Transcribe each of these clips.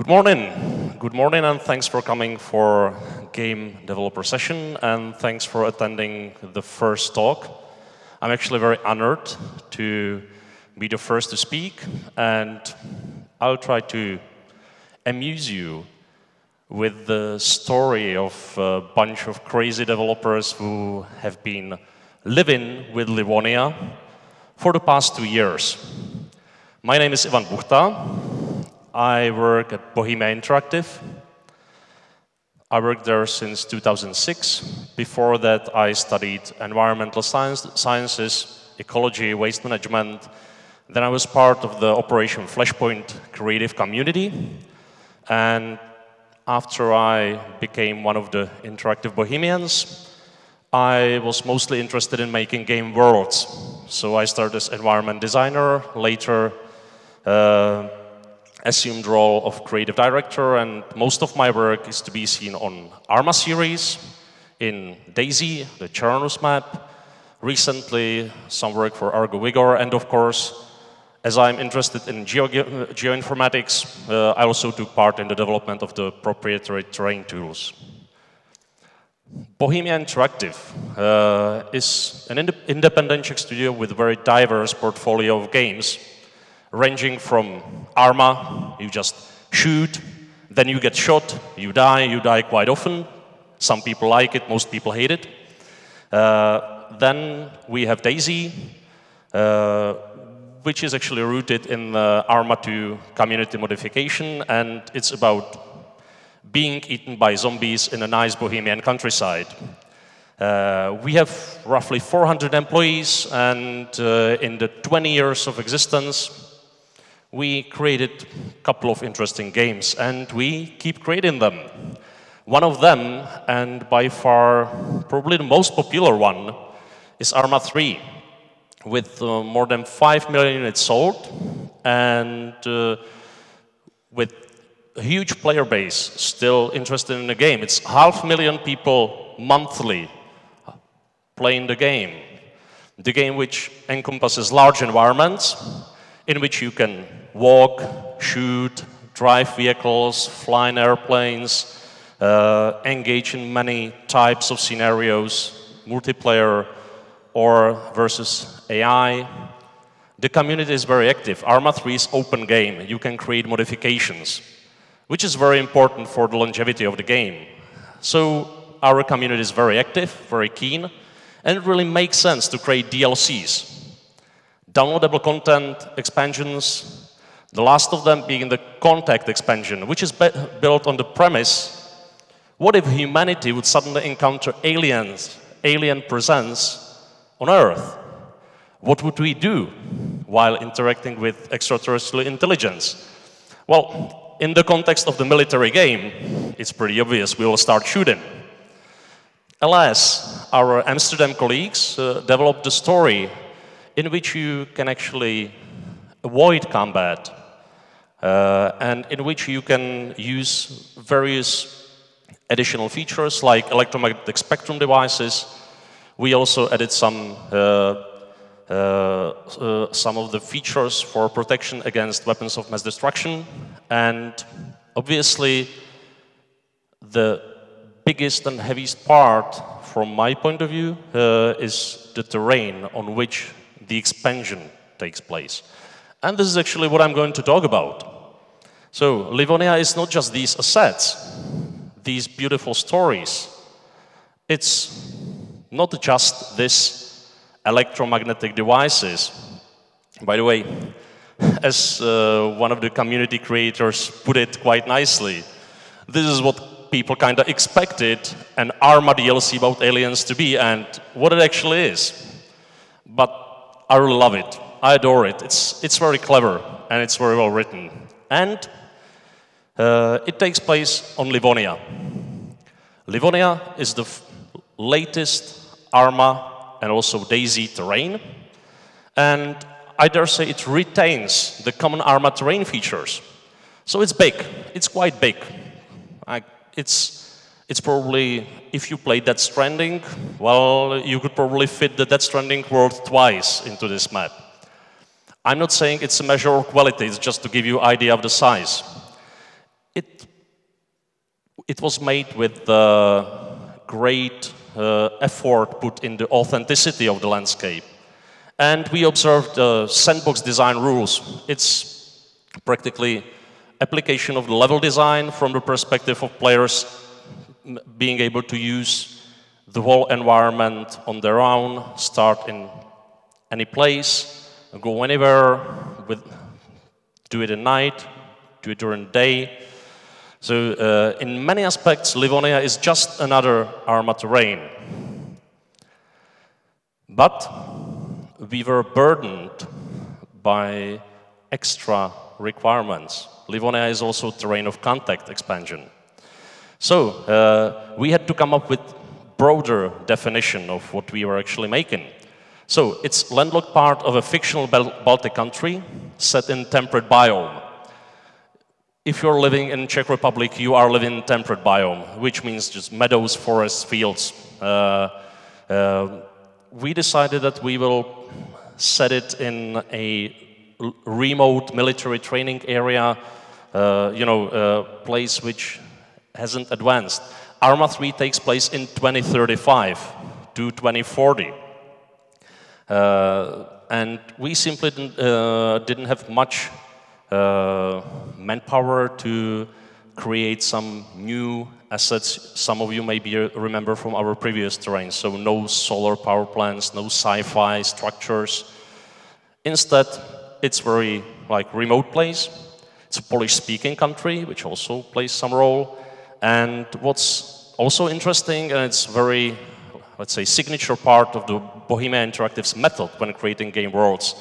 Good morning. Good morning, and thanks for coming for game developer session, and thanks for attending the first talk. I'm actually very honored to be the first to speak, and I'll try to amuse you with the story of a bunch of crazy developers who have been living with Livonia for the past 2 years. My name is Buchta. I work at Bohemia Interactive. I worked there since 2006. Before that, I studied environmental sciences, ecology, waste management. Then I was part of the Operation Flashpoint creative community. And after I became one of the interactive Bohemians, I was mostly interested in making game worlds. So I started as environment designer, later assumed role of creative director, and most of my work is to be seen on Arma series, in DayZ, the Chernus map, recently some work for Argo Vigor, and of course, as I'm interested in geoinformatics, I also took part in the development of the proprietary terrain tools. Bohemia Interactive is an independent Czech studio with a very diverse portfolio of games, ranging from Arma, you just shoot, then you get shot, you die quite often. Some people like it, most people hate it. Then we have DayZ, which is actually rooted in the Arma 2 community modification, and it's about being eaten by zombies in a nice Bohemian countryside. We have roughly 400 employees, and in the 20 years of existence, we created a couple of interesting games, and we keep creating them. One of them, and by far probably the most popular one, is Arma 3, with more than 5 million units sold, and with a huge player base still interested in the game. It's 500,000 people monthly playing the game which encompasses large environments in which you can walk, shoot, drive vehicles, fly in airplanes, engage in many types of scenarios, multiplayer or versus AI. The community is very active. Arma 3 is open game. You can create modifications, which is very important for the longevity of the game. So our community is very active, very keen, and it really makes sense to create DLCs. Downloadable content, expansions, the last of them being the Contact expansion, which is built on the premise, what if humanity would suddenly encounter alien presence on Earth? What would we do while interacting with extraterrestrial intelligence? Well, in the context of the military game, it's pretty obvious, we will start shooting. Alas, our Amsterdam colleagues developed a story in which you can actually avoid combat, and in which you can use various additional features like electromagnetic spectrum devices. We also added some of the features for protection against weapons of mass destruction, and obviously the biggest and heaviest part from my point of view is the terrain on which the expansion takes place. And this is actually what I'm going to talk about. So Livonia is not just these assets, these beautiful stories. It's not just these electromagnetic devices. By the way, as one of the community creators put it quite nicely, this is what people kind of expected an Arma DLC about aliens to be, and what it actually is. But I really love it. I adore it. It's very clever, and it's very well written. And it takes place on Livonia. Livonia is the latest Arma and also DayZ terrain. And I dare say it retains the common Arma terrain features. So it's big. It's quite big. It's probably, if you played Death Stranding, well, you could probably fit the Death Stranding world twice into this map. I'm not saying it's a measure of quality, it's just to give you an idea of the size. It was made with great effort put in the authenticity of the landscape. And we observed sandbox design rules. It's practically application of the level design from the perspective of players being able to use the whole environment on their own, start in any place, go anywhere, do it at night, do it during the day. So in many aspects, Livonia is just another Arma terrain. But we were burdened by extra requirements. Livonia is also a terrain of contact expansion. So we had to come up with broader definition of what we were actually making. So it's landlocked part of a fictional Baltic country set in temperate biome. If you're living in Czech Republic, you are living in temperate biome, which means just meadows, forests, fields. We decided that we will set it in a remote military training area, a place which hasn't advanced. Arma 3 takes place in 2035 to 2040. And we simply didn't have much manpower to create some new assets. Some of you maybe remember from our previous terrains. So no solar power plants, no sci-fi structures. Instead, it's very remote place. It's a Polish-speaking country, which also plays some role. And what's also interesting, and it's very, let's say, signature part of the Bohemia Interactive's method when creating game worlds,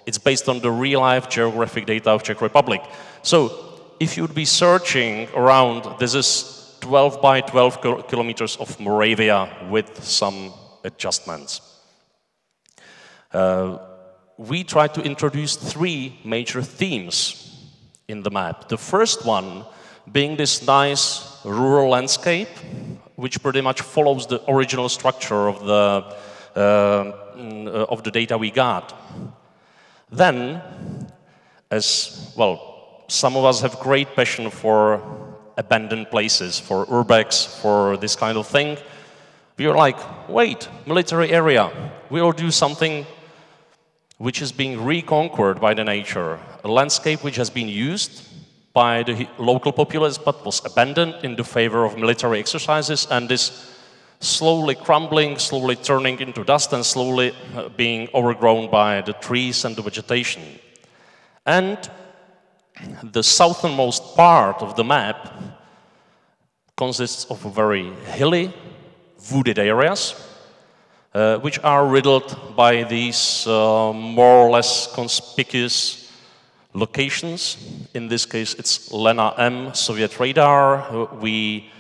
it's based on the real-life geographic data of Czech Republic. So if you'd be searching around, this is 12 by 12 kilometers of Moravia with some adjustments. We tried to introduce 3 major themes in the map. The first one being this nice rural landscape, which pretty much follows the original structure of the data we got. Then, as well, some of us have great passion for abandoned places, for urbex, for this kind of thing. We were like, wait, military area, we'll do something which is being reconquered by the nature, a landscape which has been used by the local populace but was abandoned in the favor of military exercises, and this slowly crumbling, slowly turning into dust, and slowly being overgrown by the trees and the vegetation. And the southernmost part of the map consists of very hilly, wooded areas, which are riddled by these more or less conspicuous locations. In this case, it's Lena M Soviet radar. We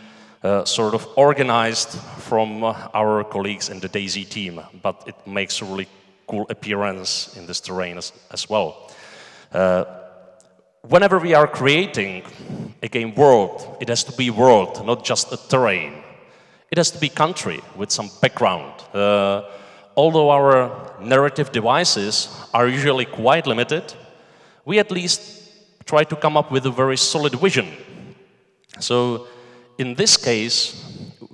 sort of organized from our colleagues in the DayZ team, but it makes a really cool appearance in this terrain as well. Whenever we are creating a game world, it has to be world, not just a terrain. It has to be country with some background. Although our narrative devices are usually quite limited, we at least try to come up with a very solid vision. So in this case,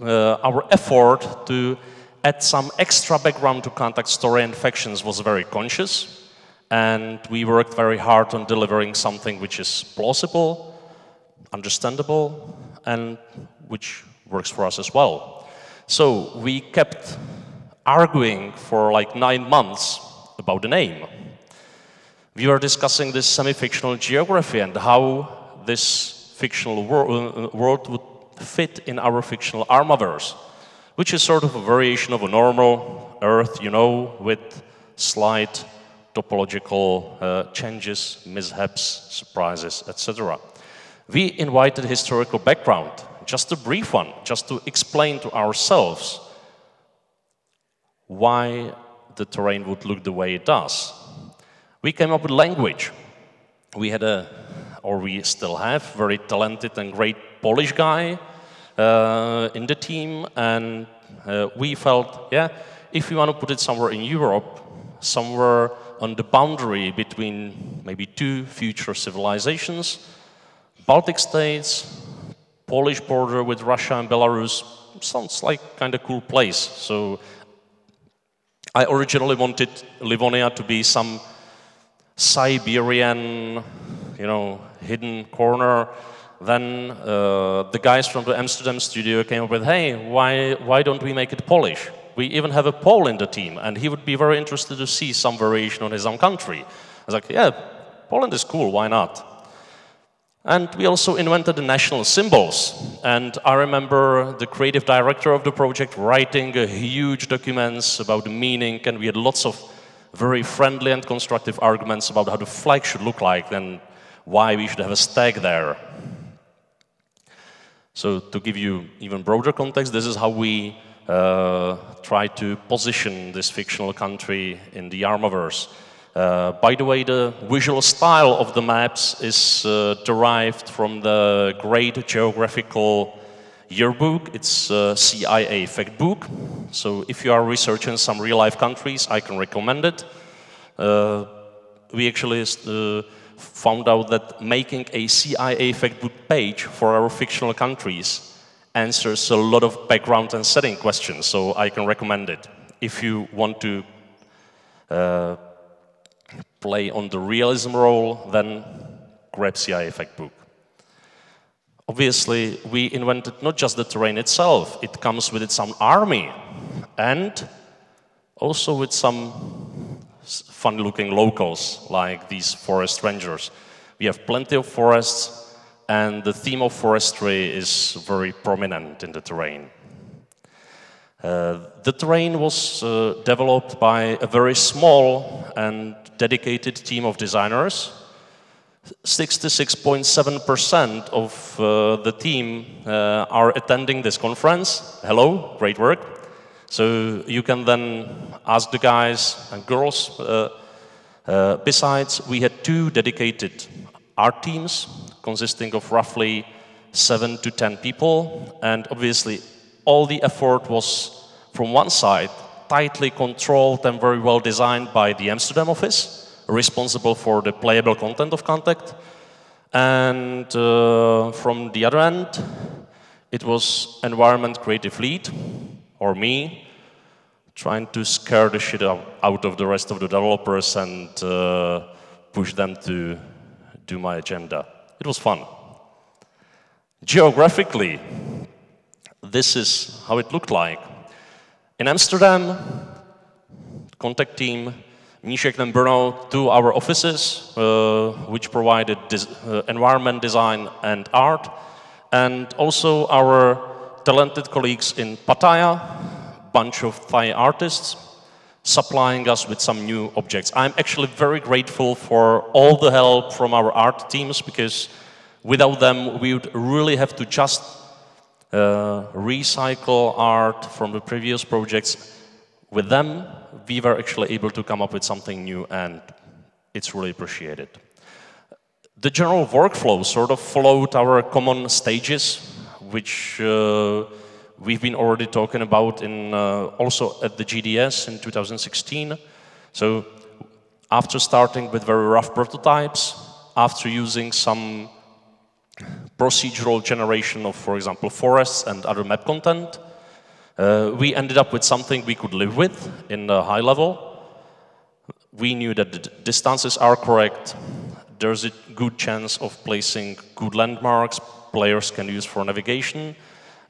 our effort to add some extra background to contact story and factions was very conscious, and we worked very hard on delivering something which is plausible, understandable, and which works for us as well. So we kept arguing for like 9 months about the name. We were discussing this semi-fictional geography and how this fictional world would fit in our fictional Armaverse, which is sort of a variation of a normal Earth, you know, with slight topological changes, mishaps, surprises, etc. We invited historical background, just a brief one, just to explain to ourselves why the terrain would look the way it does. We came up with language. We had or we still have, very talented and great Polish guy in the team, and we felt, yeah, if we want to put it somewhere in Europe, somewhere on the boundary between maybe 2 future civilizations, Baltic states, Polish border with Russia and Belarus sounds like kind of cool place. So I originally wanted Livonia to be some Siberian, hidden corner. Then the guys from the Amsterdam studio came up with, hey, why don't we make it Polish? We even have a Pole in the team, and he would be very interested to see some variation on his own country. I was like, yeah, Poland is cool, why not? And we also invented the national symbols. And I remember the creative director of the project writing huge documents about the meaning, and we had lots of very friendly and constructive arguments about how the flag should look like and why we should have a stag there. So to give you even broader context, this is how we try to position this fictional country in the Armaverse. By the way, the visual style of the maps is derived from the great geographical yearbook. It's a CIA fact book. So if you are researching some real-life countries, I can recommend it. We actually found out that making a CIA fact book page for our fictional countries answers a lot of background and setting questions, so I can recommend it. If you want to play on the realism role, then grab CIA fact book. Obviously, we invented not just the terrain itself, it comes with its own army, and also with some fun-looking locals, like these forest rangers. We have plenty of forests, and the theme of forestry is very prominent in the terrain. The terrain was developed by a very small and dedicated team of designers. 66.7% of the team are attending this conference. Hello, great work. So you can then ask the guys and girls. Besides, we had 2 dedicated art teams consisting of roughly 7 to 10 people, and obviously all the effort was, from one side, tightly controlled and very well designed by the Amsterdam office, responsible for the playable content of Contact, and from the other end, it was environment creative lead, or me, trying to scare the shit out of the rest of the developers and push them to do my agenda. It was fun. Geographically, this is how it looked like. In Amsterdam, Contact team, Míšek and Bruno, to our offices, which provided environment design and art, and also our talented colleagues in Pattaya, bunch of Thai artists, supplying us with some new objects. I'm actually very grateful for all the help from our art teams, because without them we would really have to just recycle art from the previous projects. With them, we were actually able to come up with something new, and it's really appreciated. The general workflow sort of followed our common stages, which we've been already talking about in also at the GDS in 2016. So after starting with very rough prototypes, after using some procedural generation of, for example, forests and other map content, we ended up with something we could live with in the high level. We knew that the distances are correct. There's a good chance of placing good landmarks players can use for navigation.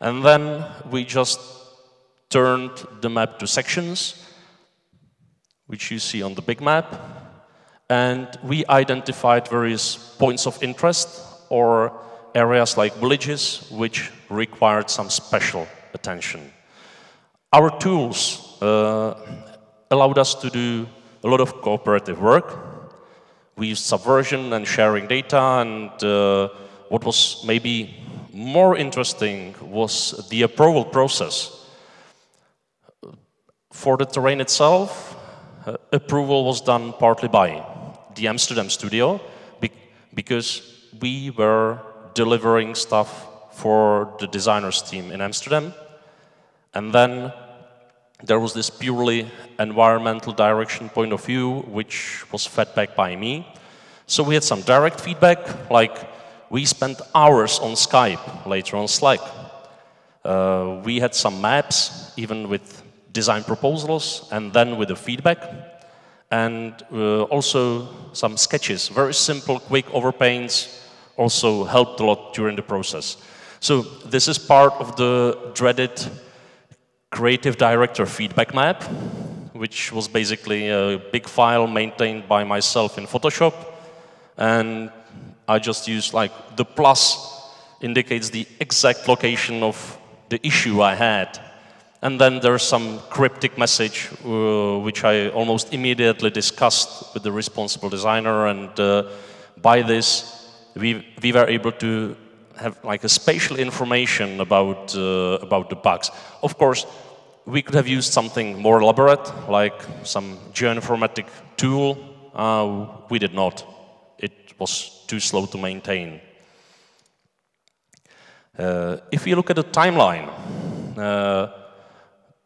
And then we just turned the map to sections, which you see on the big map. And we identified various points of interest or areas like villages, which required some special attention. Our tools allowed us to do a lot of cooperative work. We used subversion and sharing data, and what was maybe more interesting was the approval process. For the terrain itself, approval was done partly by the Amsterdam studio, because we were delivering stuff for the designers team in Amsterdam. And then there was this purely environmental direction point of view, which was fed back by me. So we had some direct feedback, like we spent hours on Skype, later on Slack. We had some maps, even with design proposals, and then with the feedback. And also some sketches, very simple, quick overpaints, also helped a lot during the process. So this is part of the dreaded creative director feedback map, which was basically a big file maintained by myself in Photoshop. And I just used, like, the plus indicates the exact location of the issue I had. And then there's some cryptic message, which I almost immediately discussed with the responsible designer. And by this, we were able to have like a spatial information about the bugs. Of course, we could have used something more elaborate, like some geoinformatic tool. We did not. It was too slow to maintain. If you look at the timeline,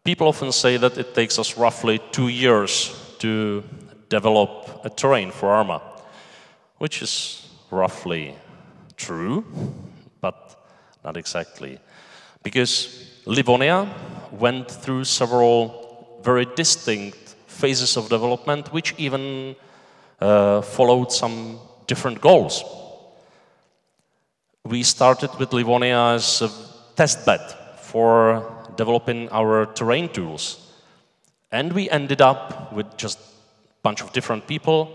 people often say that it takes us roughly 2 years to develop a terrain for Arma, which is roughly true, but not exactly. Because Livonia went through several very distinct phases of development, which even followed some different goals. We started with Livonia as a test bed for developing our terrain tools. And we ended up with just a bunch of different people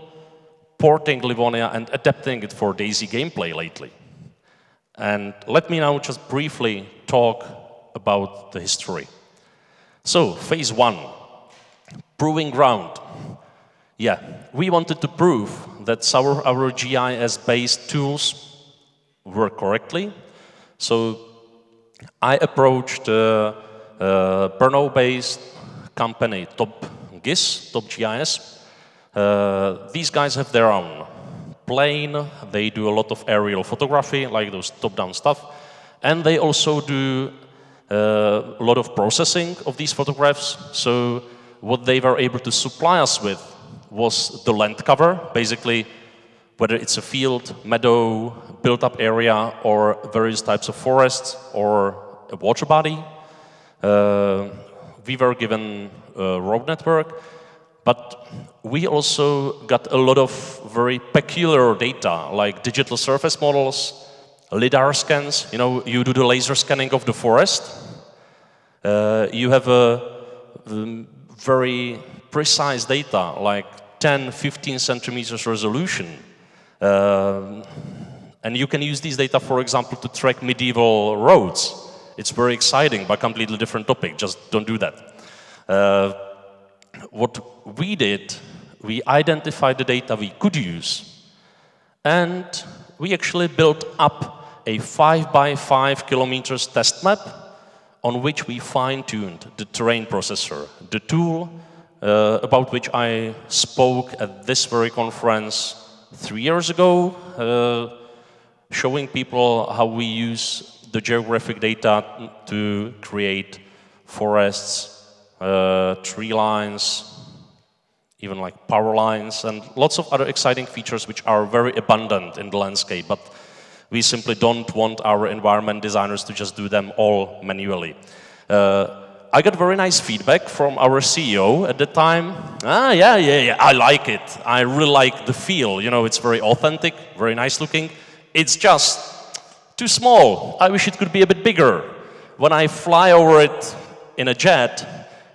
porting Livonia and adapting it for DayZ gameplay lately. And let me now just briefly talk about the history. So, phase 1, proving ground. Yeah, we wanted to prove that our GIS-based tools work correctly. So I approached a Brno-based company, Top GIS. These guys have their own plane. They do a lot of aerial photography, like those top-down stuff. And they also do a lot of processing of these photographs. So what they were able to supply us with was the land cover, basically whether it's a field, meadow, built-up area, or various types of forests, or a water body. We were given a road network, but we also got a lot of very peculiar data, like digital surface models, LiDAR scans. You know, you do the laser scanning of the forest. You have a very precise data, like 10, 15 centimeters resolution. And you can use these data, for example, to track medieval roads. It's very exciting, but completely different topic. Just don't do that. What we did, we identified the data we could use, and we actually built up a 5 by 5 kilometers test map on which we fine-tuned the terrain processor, the tool about which I spoke at this very conference 3 years ago, showing people how we use the geographic data to create forests, tree lines, even like power lines, and lots of other exciting features which are very abundant in the landscape, but we simply don't want our environment designers to just do them all manually. I got very nice feedback from our CEO at the time. Yeah, I like it. I really like the feel. You know, it's very authentic, very nice looking. It's just too small. I wish it could be a bit bigger. When I fly over it in a jet,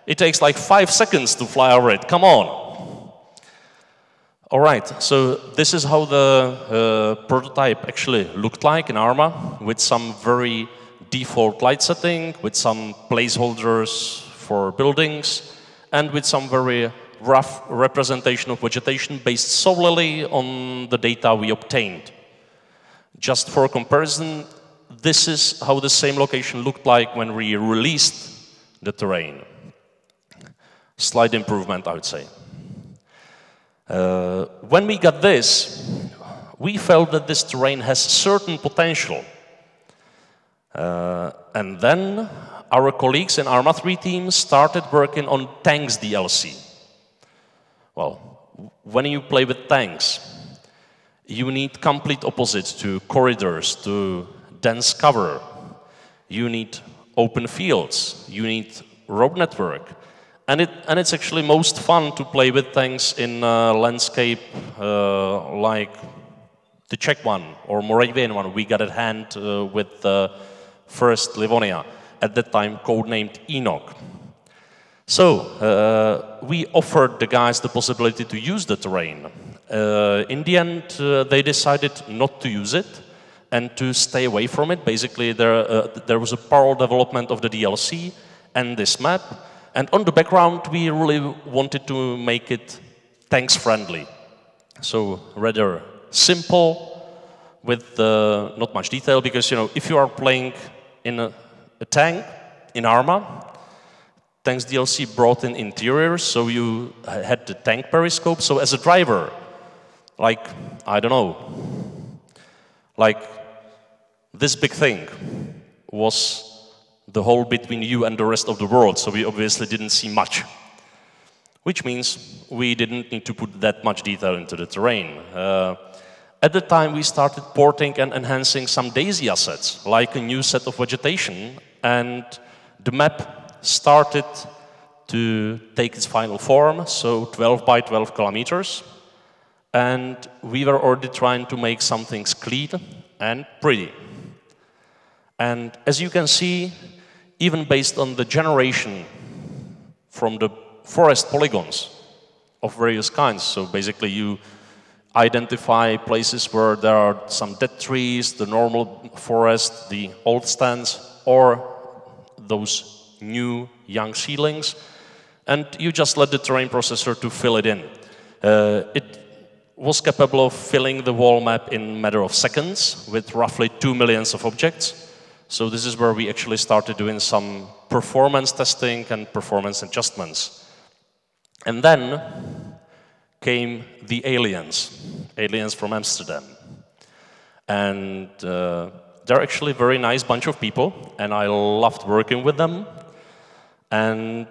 it takes like 5 seconds to fly over it. Come on. All right, so this is how the prototype actually looked like in Arma, with some very default light setting, with some placeholders for buildings, and with some very rough representation of vegetation based solely on the data we obtained. Just for comparison, this is how the same location looked like when we released the terrain. Slight improvement, I would say. When we got this, we felt that this terrain has certain potential. And then our colleagues in Arma 3 team started working on tanks DLC. Well, when you play with tanks, You need complete opposite to corridors, to dense cover. You need open fields. You need road network. And it's actually most fun to play with things in a landscape like the Czech one or Moravian one. We got at hand with the first Livonia, at that time codenamed Enoch. So we offered the guys the possibility to use the terrain. In the end, they decided not to use it and to stay away from it. Basically, there was a parallel development of the DLC and this map. And on the background, we really wanted to make it tanks-friendly. So rather simple, with not much detail, because if you are playing in a tank in Arma, Tanks DLC brought in interiors, so you had the tank periscope. So as a driver, like, I don't know, like this big thing was the hole between you and the rest of the world, so we obviously didn't see much. Which means we didn't need to put that much detail into the terrain. At the time, we started porting and enhancing some DayZ assets, like a new set of vegetation, and the map started to take its final form, so 12 by 12 kilometers. And we were already trying to make some things clean and pretty. And as you can see, even based on the generation from the forest polygons of various kinds, so basically you identify places where there are some dead trees, the normal forest, the old stands, or those new young seedlings, and you just let the terrain processor to fill it in. It was capable of filling the wall map in a matter of seconds with roughly 2 million of objects. So this is where we actually started doing some performance testing and performance adjustments. And then came the aliens from Amsterdam. And they're actually a very nice bunch of people, and I loved working with them. And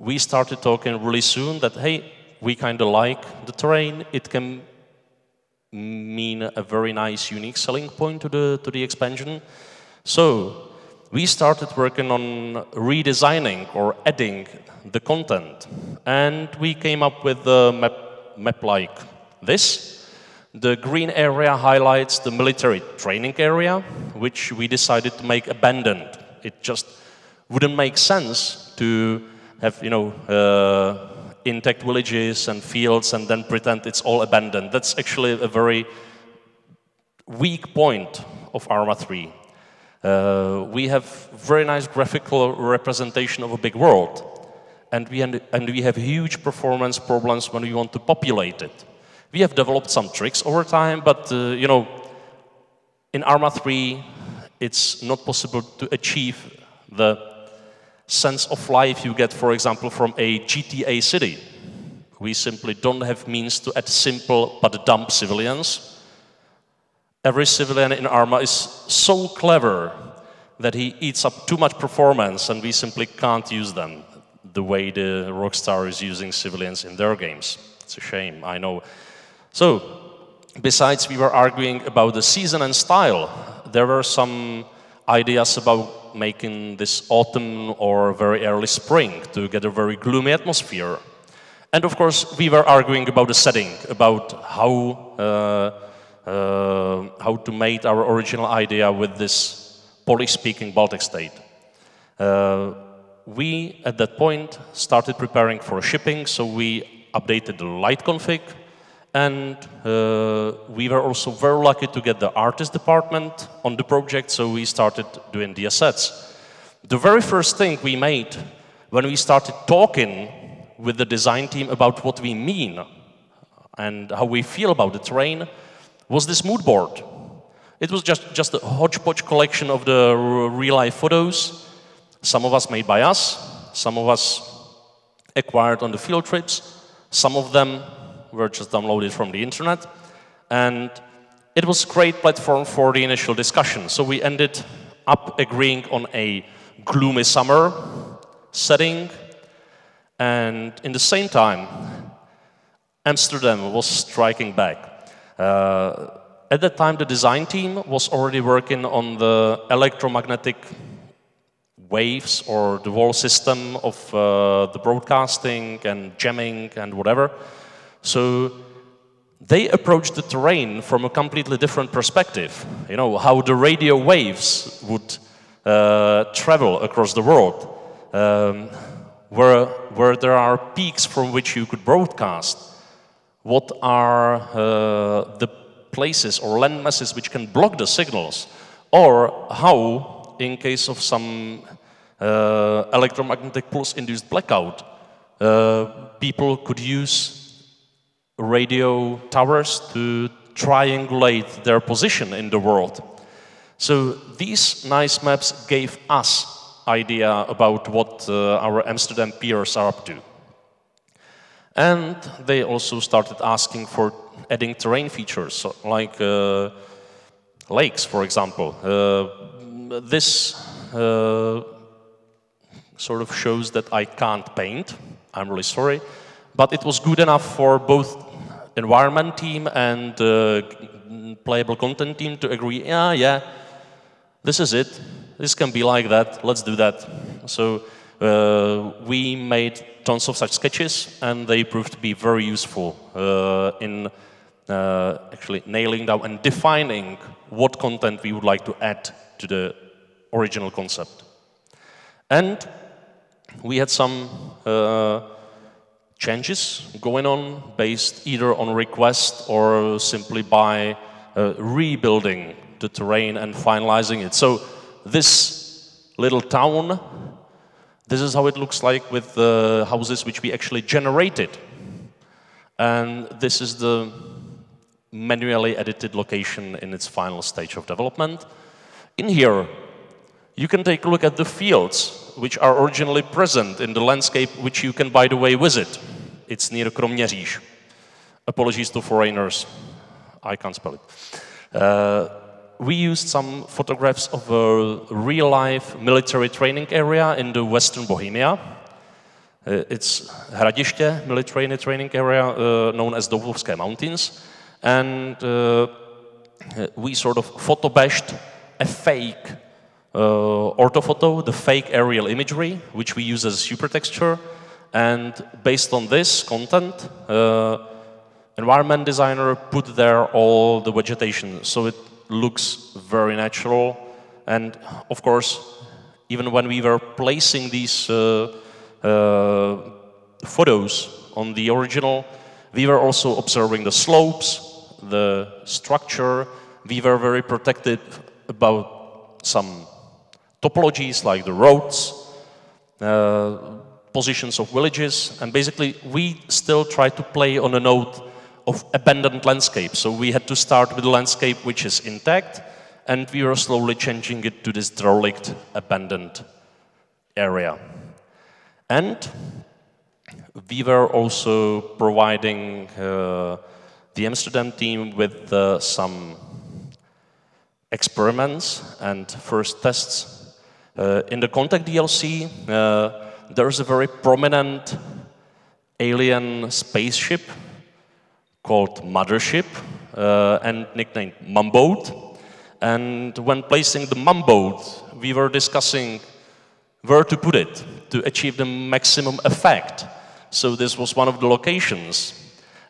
we started talking really soon that, hey, we kind of like the terrain. It can mean a very nice, unique selling point to the expansion. So we started working on redesigning or adding the content. And we came up with a map like this. The green area highlights the military training area, which we decided to make abandoned. It just wouldn't make sense to have, intact villages and fields and then pretend it's all abandoned. That's actually a very weak point of Arma 3. We have very nice graphical representation of a big world, and we have huge performance problems when we want to populate it. We have developed some tricks over time, but in Arma 3, it's not possible to achieve the sense of life you get, for example, from a GTA city. We simply don't have means to add simple but dumb civilians. Every civilian in Arma is so clever that he eats up too much performance, and we simply can't use them the way the Rockstar is using civilians in their games. It's a shame, I know. So, besides we were arguing about the season and style, there were some ideas about making this autumn or very early spring to get a very gloomy atmosphere. And of course, we were arguing about the setting, about how to make our original idea with this Polish-speaking Baltic state. We, at that point, started preparing for shipping, so we updated the light config, and we were also very lucky to get the artist department on the project, so we started doing the assets. The very first thing we made when we started talking with the design team about what we mean and how we feel about the terrain was this mood board. It was just a hodgepodge collection of the real-life photos, some of us made by us, some of us acquired on the field trips, some of them were just downloaded from the internet, and it was a great platform for the initial discussion. So we ended up agreeing on a gloomy summer setting, and in the same time, Amsterdam was striking back. At that time, the design team was already working on the electromagnetic waves or the whole system of the broadcasting and jamming and whatever. So they approached the terrain from a completely different perspective. You know, how the radio waves would travel across the world, where there are peaks from which you could broadcast. What are the places or land masses which can block the signals, or how, in case of some electromagnetic pulse-induced blackout, people could use radio towers to triangulate their position in the world. So these nice maps gave us idea about what our Amsterdam peers are up to. And they also started asking for adding terrain features, so like lakes, for example. This sort of shows that I can't paint. I'm really sorry. But it was good enough for both environment team and playable content team to agree, yeah, this is it. This can be like that. Let's do that. So we made tons of such sketches, and they proved to be very useful in actually nailing down and defining what content we would like to add to the original concept. And we had some changes going on based either on request or simply by rebuilding the terrain and finalizing it. So this little town, this is how it looks like with the houses which we actually generated. And this is the manually edited location in its final stage of development. In here, you can take a look at the fields which are originally present in the landscape, which you can, by the way, visit. It's near Kroměříž. Apologies to foreigners. I can't spell it. We used some photographs of a real-life military training area in the western Bohemia. It's Hradiště, military training area known as Dobovské Mountains. And we sort of photobashed a fake orthophoto, the fake aerial imagery, which we use as a super texture. And based on this content, environment designer put there all the vegetation, so it looks very natural. And of course, even when we were placing these photos on the original, we were also observing the slopes, the structure. We were very protected about some topologies like the roads, positions of villages, and basically we still try to play on a note of abandoned landscape. So we had to start with a landscape which is intact, and we were slowly changing it to this derelict, abandoned area. And we were also providing the Amsterdam team with some experiments and first tests. In the Contact DLC, there's a very prominent alien spaceship called Mothership and nicknamed Mumboat. And when placing the Mumboat, we were discussing where to put it to achieve the maximum effect. So this was one of the locations.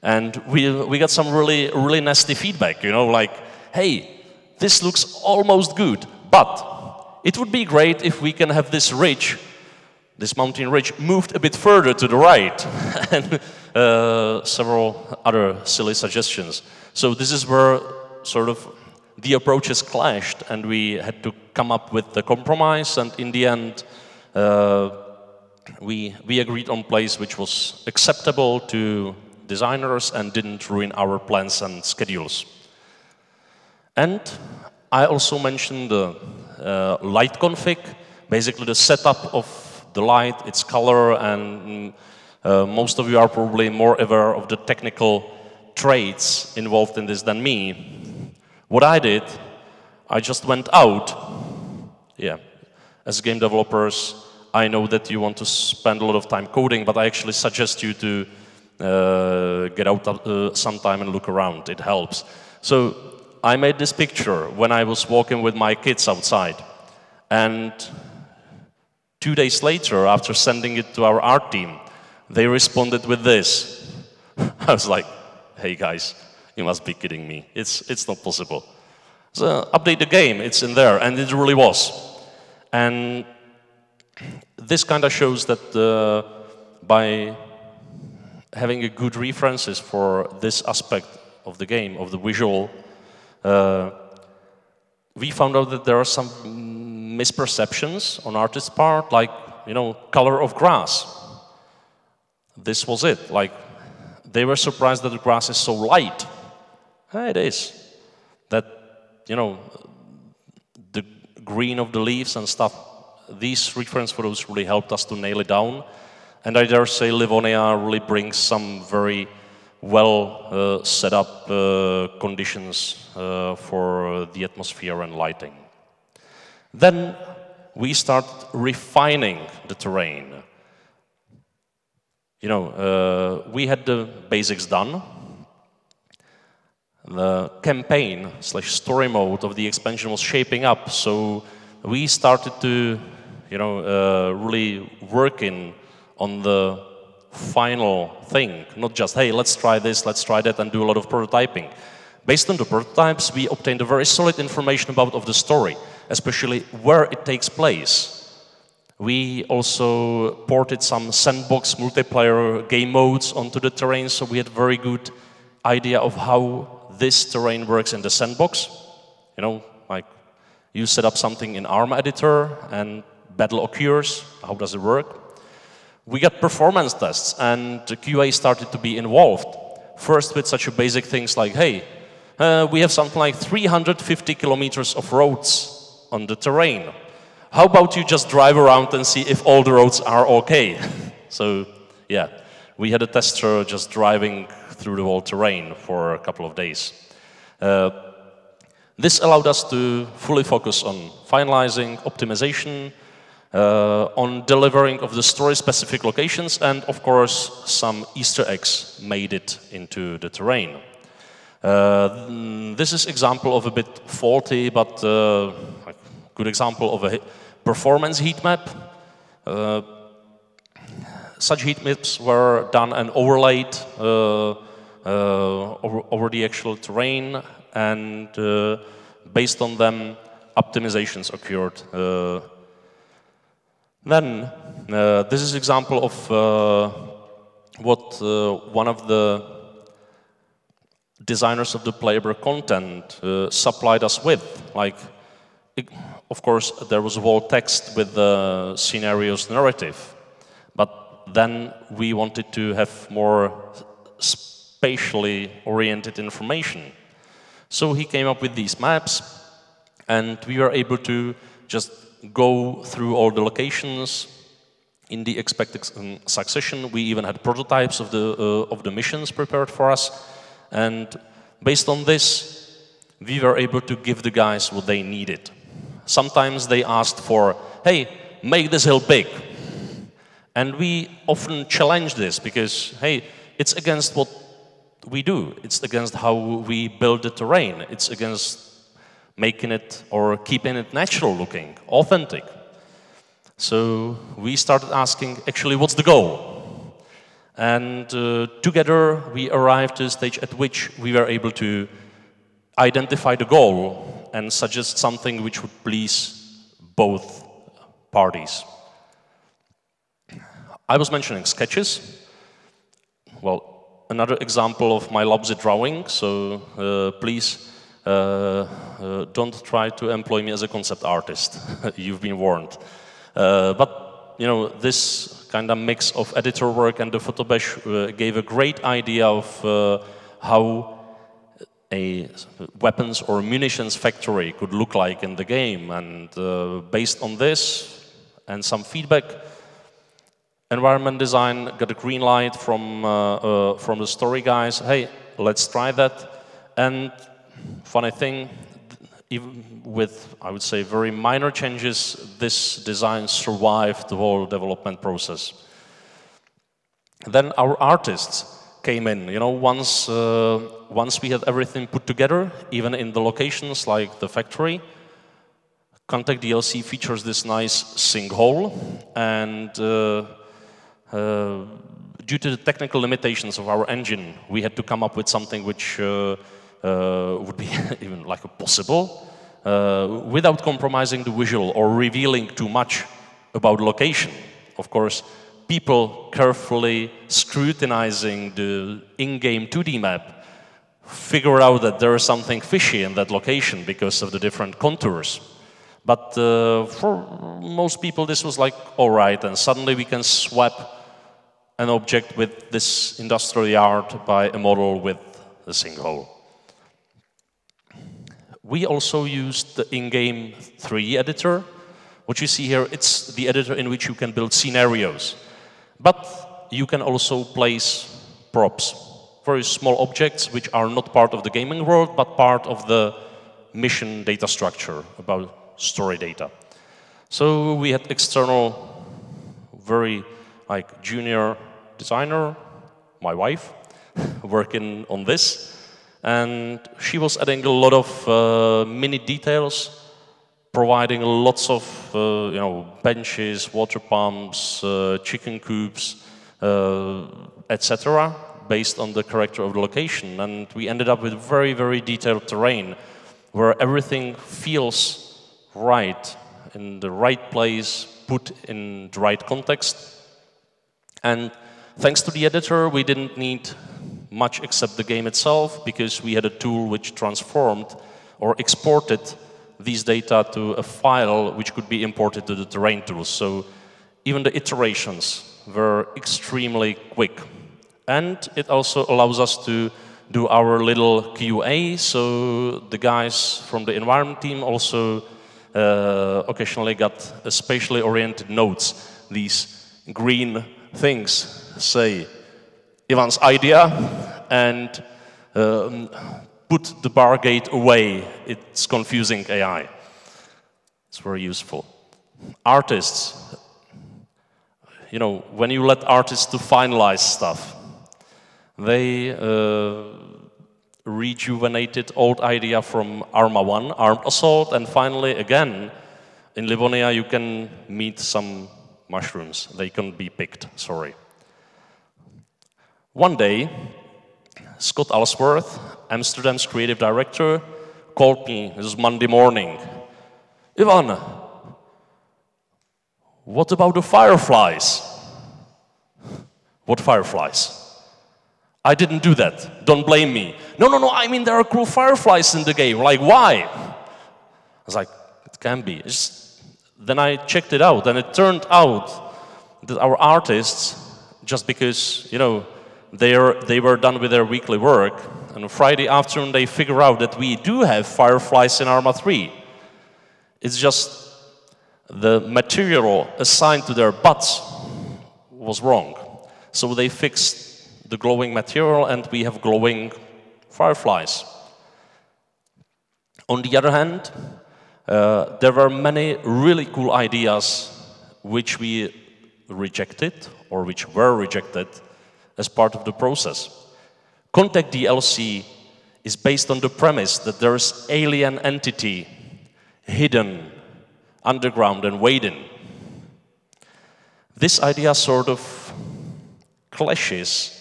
And we got some really nasty feedback, you know, like, hey, this looks almost good, but it would be great if we can have this ridge, this mountain ridge, moved a bit further to the right, and several other silly suggestions. So this is where sort of the approaches clashed, and we had to come up with the compromise, and in the end, we agreed on a place which was acceptable to designers and didn't ruin our plans and schedules. And I also mentioned the light config, basically the setup of the light, its color, and most of you are probably more aware of the technical traits involved in this than me. What I did, I just went out. Yeah, as game developers, I know that you want to spend a lot of time coding, but I actually suggest you to get out sometime and look around. It helps. So I made this picture when I was walking with my kids outside. And 2 days later, after sending it to our art team, they responded with this. I was like, hey guys, you must be kidding me. It's not possible. So update the game, it's in there, and it really was. And this kind of shows that by having a good references for this aspect of the game, of the visual, we found out that there are some misperceptions on artists' part, like, color of grass. This was it. Like, they were surprised that the grass is so light. It is. That, the green of the leaves and stuff, these reference photos really helped us to nail it down. And I dare say Livonia really brings some very well set up conditions for the atmosphere and lighting. Then we start refining the terrain. We had the basics done. The campaign/story mode of the expansion was shaping up, so we started to, really work on the final thing, not just, hey, let's try this, let's try that, and do a lot of prototyping. Based on the prototypes, we obtained a very solid information about the story, especially where it takes place. We also ported some sandbox multiplayer game modes onto the terrain, so we had a very good idea of how this terrain works in the sandbox. Like you set up something in Arma editor and battle occurs. How does it work? We got performance tests, and the QA started to be involved. First with such a basic things like, hey, we have something like 350 kilometers of roads on the terrain. How about you just drive around and see if all the roads are okay? So, yeah, we had a tester just driving through the whole terrain for a couple of days. This allowed us to fully focus on finalizing, optimization, on delivering of the story-specific locations, and of course, some Easter eggs made it into the terrain. This is example of a bit faulty, but a good example of a performance heat map. Such heat maps were done and overlaid over the actual terrain, and based on them, optimizations occurred. Then, this is example of what one of the designers of the playable content supplied us with. Like, of course, there was whole text with the scenario's narrative, but then we wanted to have more spatially oriented information. So he came up with these maps, and we were able to just go through all the locations in the expected succession. We even had prototypes of the missions prepared for us, and based on this, we were able to give the guys what they needed. Sometimes they asked for, hey, make this hill big. And we often challenge this because, hey, it's against what we do. It's against how we build the terrain. It's against making it or keeping it natural looking, authentic. So we started asking, actually, what's the goal? And together we arrived to a stage at which we were able to identify the goal and suggest something which would please both parties. I was mentioning sketches. Well, another example of my lobsy drawing, so please don't try to employ me as a concept artist. You've been warned. But, this kind of mix of editor work and the photo bash gave a great idea of how a weapons or munitions factory could look like in the game. And based on this and some feedback, environment design got a green light from the story guys. Hey, let's try that. And funny thing, even with, I would say, very minor changes, this design survived the whole development process. Then our artists came in. You know, once we had everything put together, even in the locations like the factory, Contact DLC features this nice sinkhole, and due to the technical limitations of our engine, we had to come up with something which would be even like possible without compromising the visual or revealing too much about location. Of course, people carefully scrutinizing the in-game 2D map figure out that there is something fishy in that location because of the different contours. But for most people, this was like, all right, and suddenly we can swap an object with this industrial yard by a model with a sinkhole. We also used the in-game 3D editor. What you see here, it's the editor in which you can build scenarios. But you can also place props, very small objects which are not part of the gaming world, but part of the mission data structure about story data. So we had external, very like junior designer, my wife, working on this, and she was adding a lot of mini details, providing lots of you know, benches, water pumps, chicken coops, etc., based on the character of the location, and we ended up with very, very detailed terrain where everything feels right, in the right place, put in the right context. And thanks to the editor, we didn't need much except the game itself, because we had a tool which transformed or exported these data to a file which could be imported to the terrain tools. So even the iterations were extremely quick. And it also allows us to do our little QA, so the guys from the environment team also occasionally got spatially oriented notes. These green things say Ivan's idea and put the bar gate away. It's confusing AI. It's very useful. Artists, you know, when you let artists to finalize stuff, they rejuvenated old idea from Arma 1, armed assault, and finally, again, in Livonia you can meet some mushrooms. They can be picked, sorry. One day, Scott Ellsworth, Amsterdam's creative director, called me, this was Monday morning. Ivan, what about the fireflies? What fireflies? I didn't do that. Don't blame me. No, I mean, there are cool fireflies in the game. Like, why? I was like, it can be. Then I checked it out, and it turned out that our artists, just because, you know, they were done with their weekly work, and on Friday afternoon they figure out that we do have fireflies in Arma 3. It's just the material assigned to their butts was wrong. So they fixed the glowing material, and we have glowing fireflies. On the other hand, there were many really cool ideas which we rejected, or which were rejected, as part of the process. Contact DLC is based on the premise that there is alien entity hidden underground and waiting. This idea sort of clashes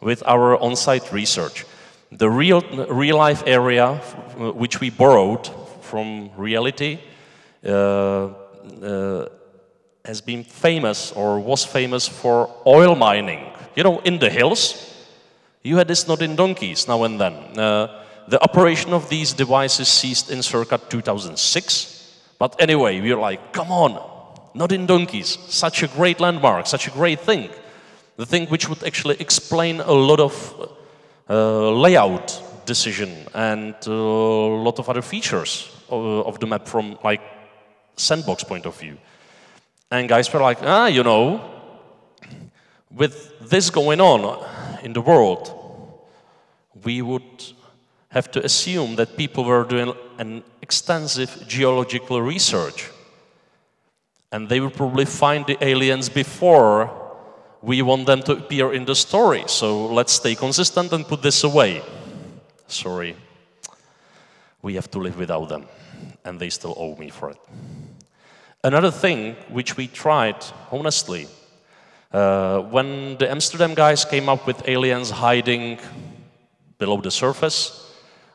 with our on-site research. The real-life area, which we borrowed from reality, has been famous, or was famous, for oil mining. You know, in the hills, you had this not in donkeys now and then. The operation of these devices ceased in circa 2006. But anyway, we were like, come on, not in donkeys. Such a great landmark, such a great thing. The thing which would actually explain a lot of layout decision and a lot of other features of the map from like sandbox point of view. And guys were like, you know, with this going on in the world, we would have to assume that people were doing an extensive geological research. And they would probably find the aliens before we want them to appear in the story, so let's stay consistent and put this away. Sorry, we have to live without them, and they still owe me for it. Another thing which we tried, honestly, when the Amsterdam guys came up with aliens hiding below the surface,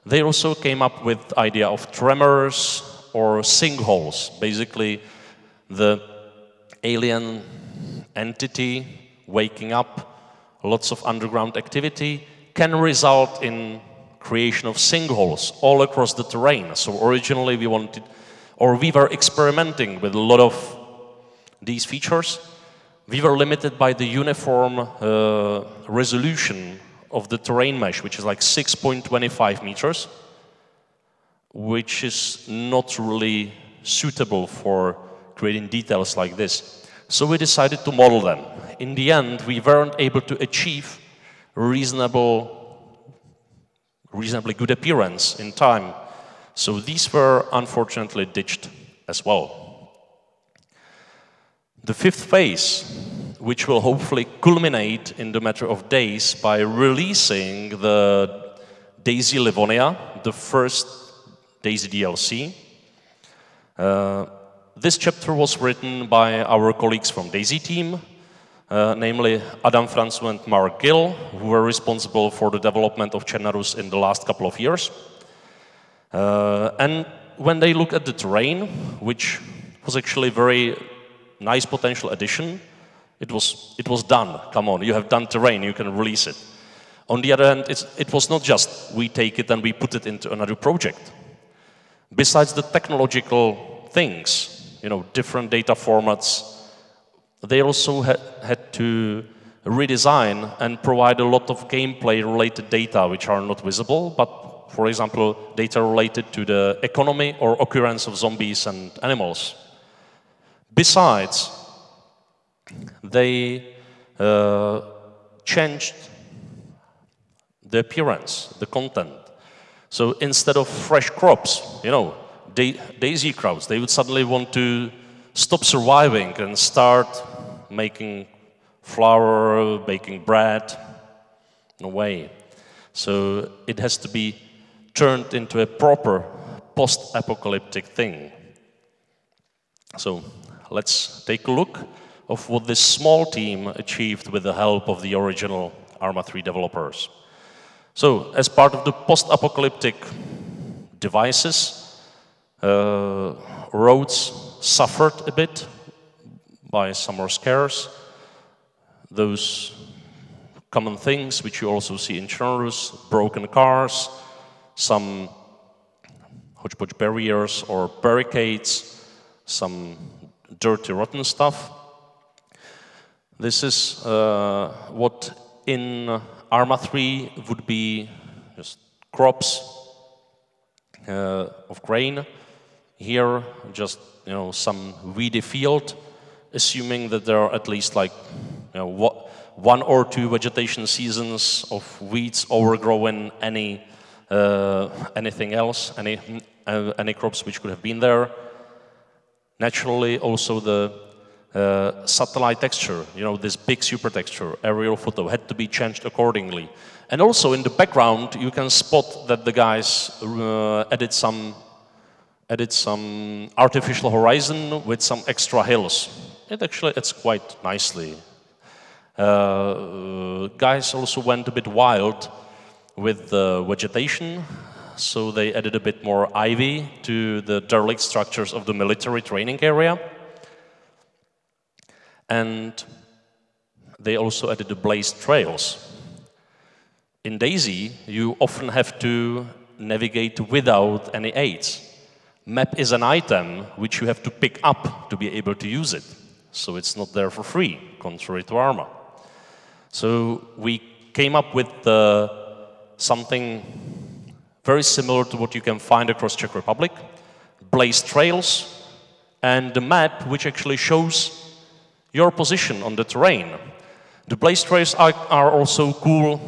they also came up with the idea of tremors or sinkholes. Basically, the alien entity waking up, lots of underground activity, can result in creation of sinkholes all across the terrain. So originally we wanted, or we were experimenting with a lot of these features. We were limited by the uniform resolution of the terrain mesh, which is like 6.25 meters, which is not really suitable for creating details like this. So we decided to model them. In the end, we weren't able to achieve reasonably good appearance in time. So these were unfortunately ditched as well. The fifth phase, which will hopefully culminate in the matter of days by releasing the DayZ Livonia, the first DayZ DLC. This chapter was written by our colleagues from DayZ team, namely Adam Francu and Mark Gill, who were responsible for the development of Černá in the last couple of years. And when they look at the terrain, which was actually a very nice potential addition, it was done. Come on, you have done terrain, you can release it. On the other hand, it was not just we take it and we put it into another project. Besides the technological things, you know, different data formats, they also had to redesign and provide a lot of gameplay-related data which are not visible, but, for example, data related to the economy or occurrence of zombies and animals. Besides, they changed the appearance, the content. So instead of fresh crops, you know, DayZ crowds, they would suddenly want to stop surviving and start making flour, baking bread. No way. So it has to be turned into a proper post-apocalyptic thing. So let's take a look of what this small team achieved with the help of the original Arma 3 developers. So as part of the post-apocalyptic devices, roads suffered a bit by summer scares. Those common things which you also see in Černá, broken cars, some hodgepodge barriers or barricades, some dirty, rotten stuff. This is what in Arma 3 would be just crops of grain. Here, just some weedy field, assuming that there are at least like one or two vegetation seasons of weeds overgrowing anything else, any crops which could have been there. Naturally, also the satellite texture, this big super texture, aerial photo, had to be changed accordingly. And also in the background, you can spot that the guys added some artificial horizon with some extra hills. It's quite nicely. Guys also went a bit wild with the vegetation, so they added a bit more ivy to the derelict structures of the military training area. And they also added the blazed trails. In DayZ, you often have to navigate without any aids. Map is an item which you have to pick up to be able to use it. So it's not there for free, contrary to Arma. So we came up with something very similar to what you can find across Czech Republic, blazed trails, and the map which actually shows your position on the terrain. The blazed trails are also cool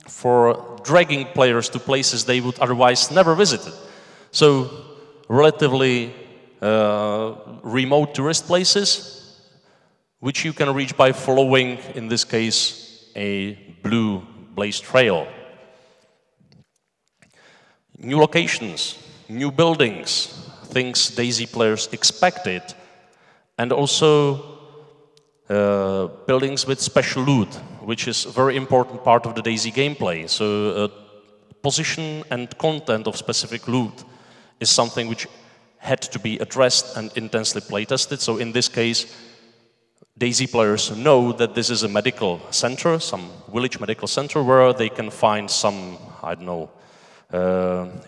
for dragging players to places they would otherwise never visit. So relatively remote tourist places, which you can reach by following, in this case, a blue blaze trail. New locations, new buildings, things DayZ players expected, and also buildings with special loot, which is a very important part of the DayZ gameplay. So position and content of specific loot is something which had to be addressed and intensely playtested. So in this case, DayZ players know that this is a medical center, some village medical center, where they can find some, I don't know,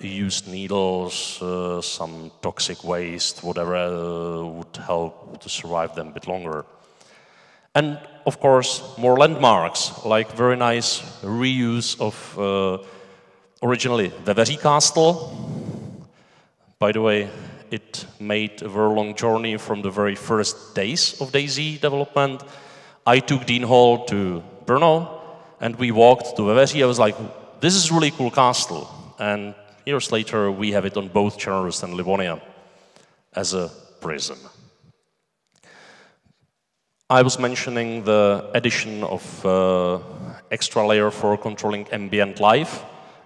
used needles, some toxic waste, whatever would help to survive them a bit longer. And of course, more landmarks, like very nice reuse of originally the Castle. By the way, it made a very long journey from the very first days of DayZ development. I took Dean Hall to Brno, and we walked to Veveří. I was like, this is a really cool castle. And years later, we have it on both Černohorsk and Livonia as a prison. I was mentioning the addition of extra layer for controlling ambient life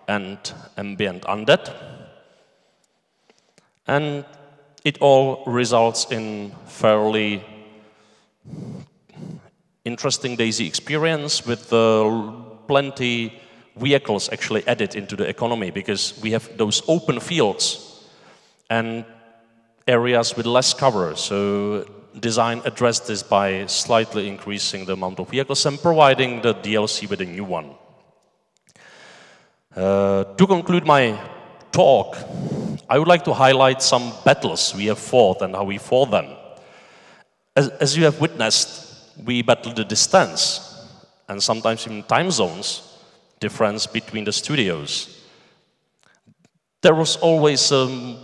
and ambient undead. And it all results in fairly interesting DayZ experience with plenty vehicles actually added into the economy, because we have those open fields and areas with less cover. So design addressed this by slightly increasing the amount of vehicles and providing the DLC with a new one. To conclude my talk, I would like to highlight some battles we have fought and how we fought them. As you have witnessed, we battled the distance and sometimes even time zones difference between the studios. There was always some,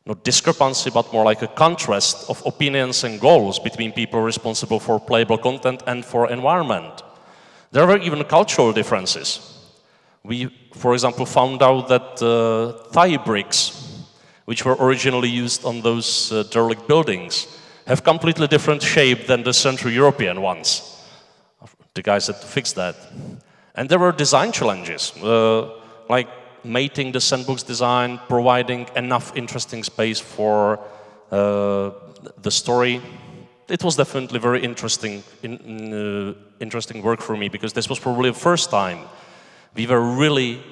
not discrepancy, but more like a contrast of opinions and goals between people responsible for playable content and for environment. There were even cultural differences. We, for example, found out that Thai bricks, which were originally used on those derelict buildings, have completely different shape than the Central European ones. The guys had to fix that. And there were design challenges, like mating the sandbox design, providing enough interesting space for the story. It was definitely very interesting, interesting work for me, because this was probably the first time we were really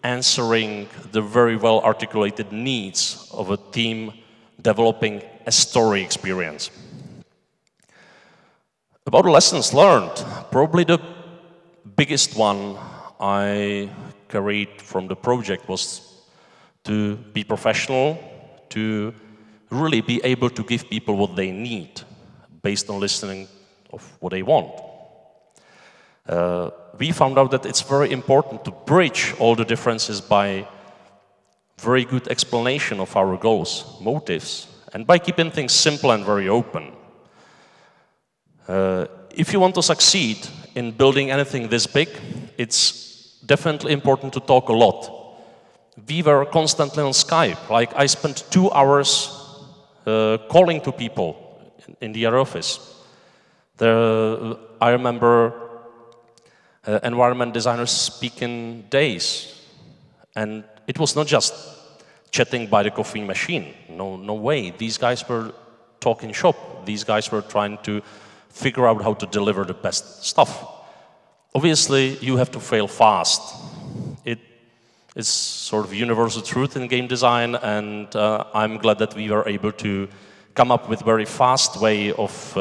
answering the very well articulated needs of a team developing a story experience. About the lessons learned, probably the biggest one I carried from the project was to be professional, to really be able to give people what they need based on listening of what they want. We found out that it's very important to bridge all the differences by very good explanation of our goals, motives, and by keeping things simple and very open. If you want to succeed in building anything this big, it's definitely important to talk a lot. We were constantly on Skype. Like, I spent 2 hours calling to people in the other office. I remember environment designers speaking DayZ, and it was not just chatting by the coffee machine. No way. These guys were talking shop. These guys were trying to figure out how to deliver the best stuff. Obviously, you have to fail fast. It is sort of universal truth in game design, and I'm glad that we were able to come up with a very fast way of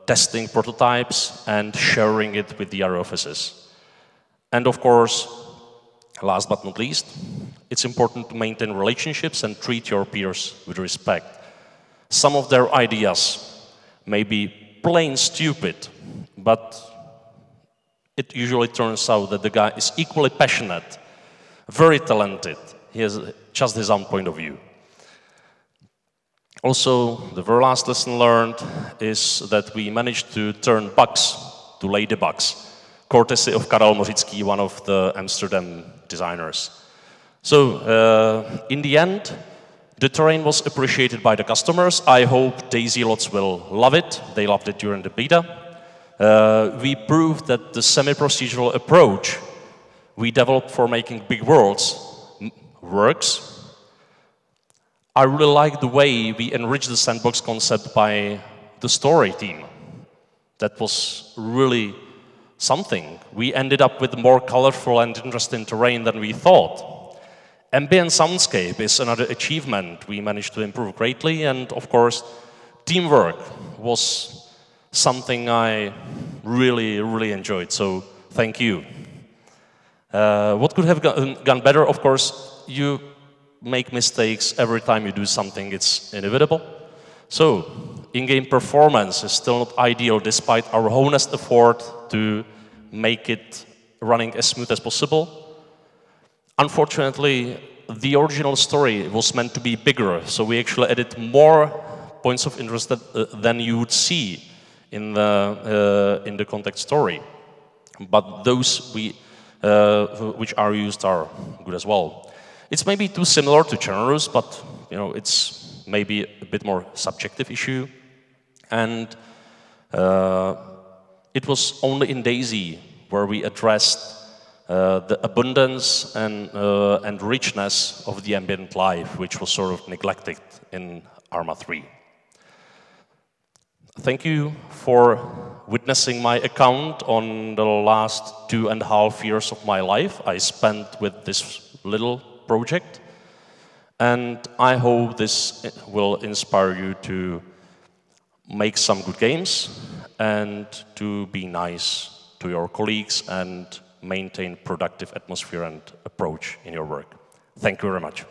testing prototypes and sharing it with the other offices. And of course, last but not least, it's important to maintain relationships and treat your peers with respect. Some of their ideas may be plain stupid, but it usually turns out that the guy is equally passionate, very talented. He has just his own point of view. Also, the very last lesson learned is that we managed to turn bugs to ladybugs, courtesy of Karel Mořický, one of the Amsterdam designers. So, in the end, The terrain was appreciated by the customers. I hope DayZ lots will love it. They loved it during the beta. We proved that the semi-procedural approach we developed for making big worlds works. I really like the way we enriched the sandbox concept by the story team. That was really something. We ended up with more colorful and interesting terrain than we thought. Ambient soundscape is another achievement we managed to improve greatly, and of course, teamwork was something I really enjoyed, so thank you. What could have gone better? Of course, you make mistakes every time you do something, it's inevitable. So, in-game performance is still not ideal despite our honest effort to make it running as smooth as possible. Unfortunately, the original story was meant to be bigger, so we actually added more points of interest than you would see in the context story. But those which are used are good as well. It's maybe too similar to genres, but it's maybe a bit more subjective issue. And it was only in DayZ where we addressed the abundance and richness of the ambient life, which was sort of neglected in Arma 3. Thank you for witnessing my account on the last 2.5 years of my life I spent with this little project. And I hope this will inspire you to make some good games and to be nice to your colleagues and maintain productive atmosphere and approach in your work. Thank you very much.